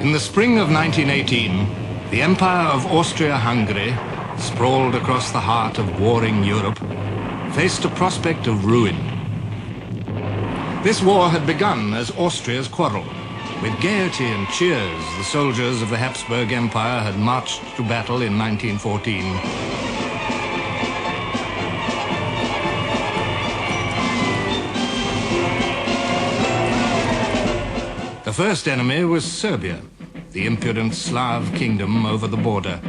In the spring of 1918, the Empire of Austria-Hungary, sprawled across the heart of warring Europe, faced a prospect of ruin. This war had begun as Austria's quarrel. With gaiety and cheers, the soldiers of the Habsburg Empire had marched to battle in 1914. The first enemy was Serbia, the impudent Slav kingdom over the border.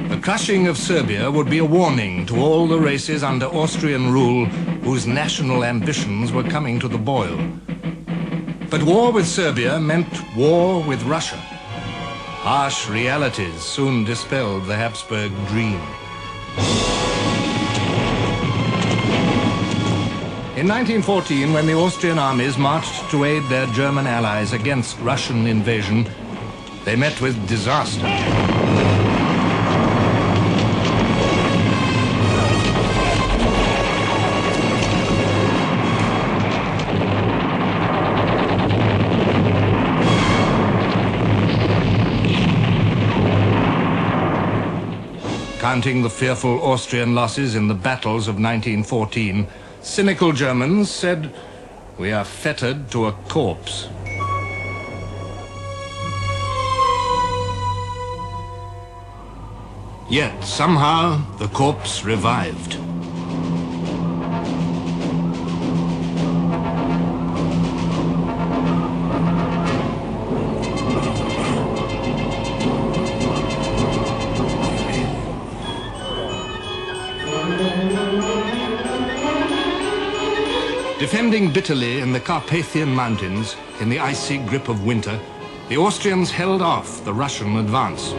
The crushing of Serbia would be a warning to all the races under Austrian rule whose national ambitions were coming to the boil. But war with Serbia meant war with Russia. Harsh realities soon dispelled the Habsburg dream. In 1914, when the Austrian armies marched to aid their German allies against Russian invasion, they met with disaster. Counting the fearful Austrian losses in the battles of 1914, cynical Germans said, "We are fettered to a corpse." Yet somehow the corpse revived. Defending bitterly in the Carpathian Mountains, in the icy grip of winter, the Austrians held off the Russian advance.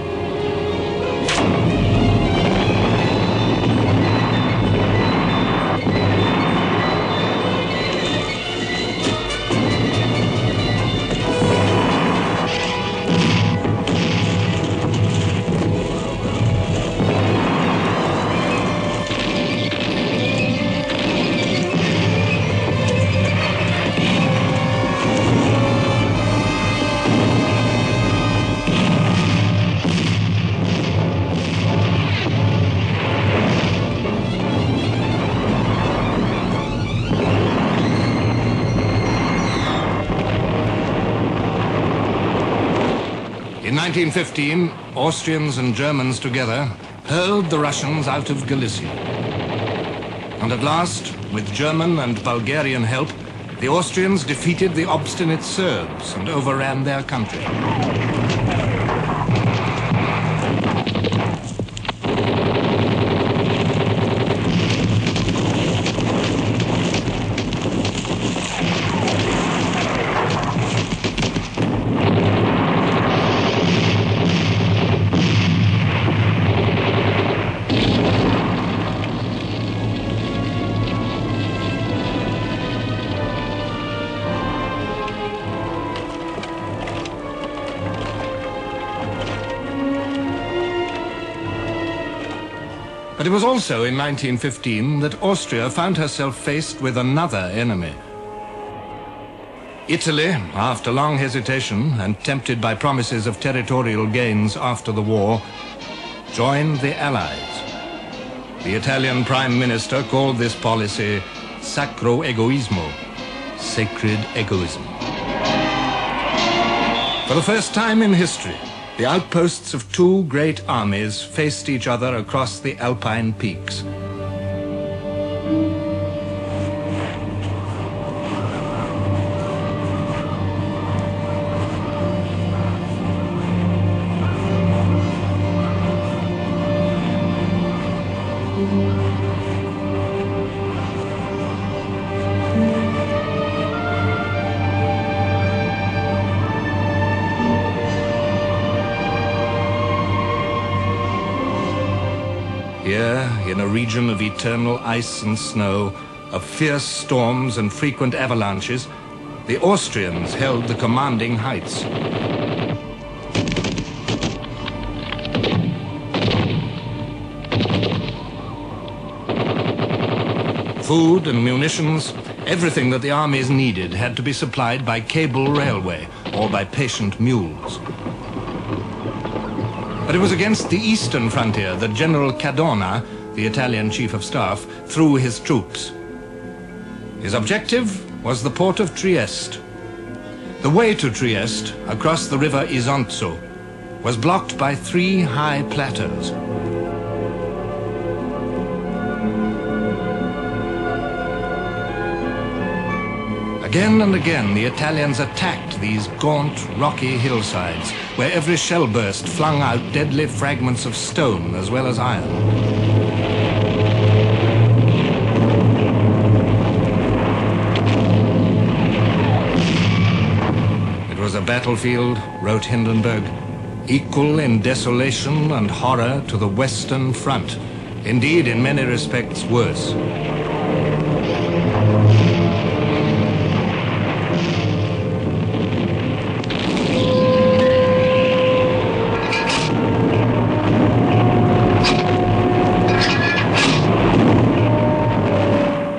In 1915, Austrians and Germans together hurled the Russians out of Galicia. And at last, with German and Bulgarian help, the Austrians defeated the obstinate Serbs and overran their country. But it was also in 1915 that Austria found herself faced with another enemy. Italy, after long hesitation and tempted by promises of territorial gains after the war, joined the Allies. The Italian Prime Minister called this policy sacro egoismo, sacred egoism. For the first time in history, the outposts of two great armies faced each other across the Alpine peaks. Here, in a region of eternal ice and snow, of fierce storms and frequent avalanches, the Austrians held the commanding heights. Food and munitions, everything that the armies needed had to be supplied by cable railway, or by patient mules. But it was against the eastern frontier that General Cadorna, the Italian chief of staff, threw his troops. His objective was the port of Trieste. The way to Trieste, across the river Isonzo, was blocked by 3 high plateaus. Again and again, the Italians attacked these gaunt, rocky hillsides, where every shell burst flung out deadly fragments of stone as well as iron. It was a battlefield, wrote Hindenburg, equal in desolation and horror to the Western Front, indeed in many respects worse.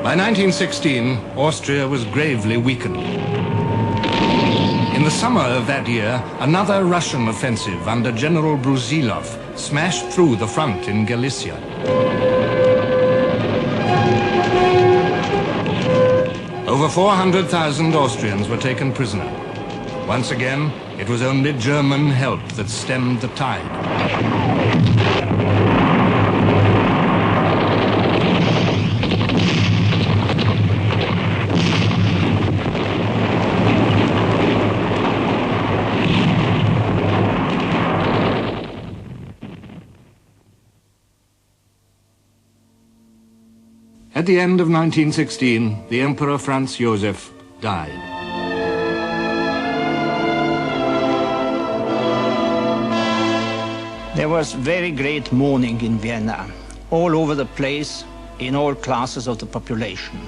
By 1916, Austria was gravely weakened. In the summer of that year, another Russian offensive under General Brusilov smashed through the front in Galicia. Over 400,000 Austrians were taken prisoner. Once again, it was only German help that stemmed the tide. At the end of 1916, the Emperor Franz Joseph died. There was very great mourning in Vienna, all over the place, in all classes of the population.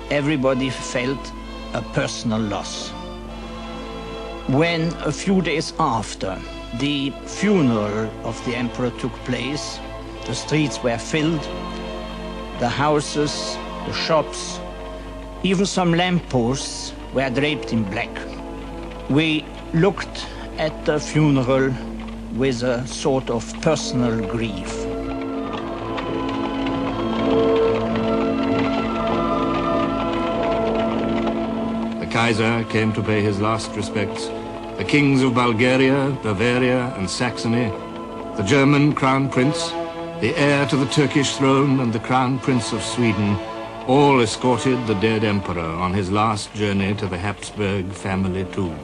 Everybody felt a personal loss. When, a few days after, the funeral of the emperor took place, the streets were filled, the houses, the shops, even some lampposts were draped in black. We looked at the funeral with a sort of personal grief. The Kaiser came to pay his last respects. The kings of Bulgaria, Bavaria, and Saxony, the German Crown Prince, the heir to the Turkish throne, and the Crown Prince of Sweden, all escorted the dead emperor on his last journey to the Habsburg family tomb.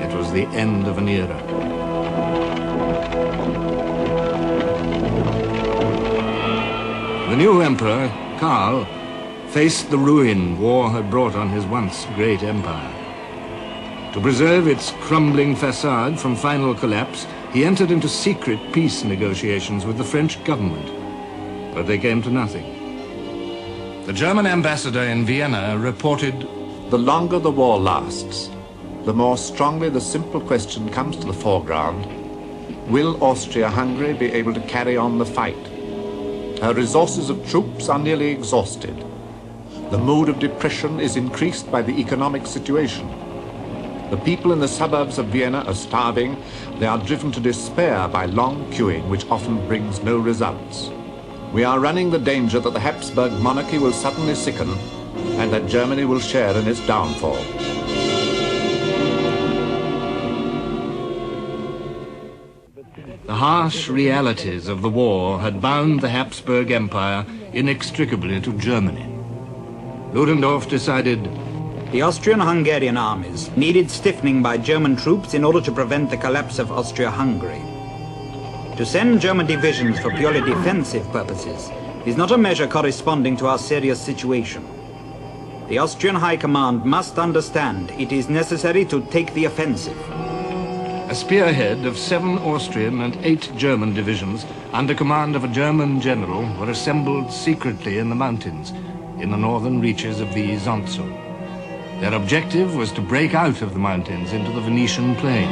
It was the end of an era. The new emperor, Karl, faced the ruin war had brought on his once great empire. To preserve its crumbling facade from final collapse, he entered into secret peace negotiations with the French government, but they came to nothing. The German ambassador in Vienna reported, "The longer the war lasts, the more strongly the simple question comes to the foreground: will Austria-Hungary be able to carry on the fight? Her resources of troops are nearly exhausted. The mood of depression is increased by the economic situation. The people in the suburbs of Vienna are starving. They are driven to despair by long queuing, which often brings no results. We are running the danger that the Habsburg monarchy will suddenly sicken and that Germany will share in its downfall." the harsh realities of the war had bound the Habsburg Empire inextricably to Germany. Ludendorff decided, the Austrian-Hungarian armies needed stiffening by German troops in order to prevent the collapse of Austria-Hungary. To send German divisions for purely defensive purposes is not a measure corresponding to our serious situation. The Austrian High Command must understand it is necessary to take the offensive. a spearhead of 7 Austrian and 8 German divisions under command of a German general were assembled secretly in the mountains in the northern reaches of the Isonzo. Their objective was to break out of the mountains into the Venetian plain.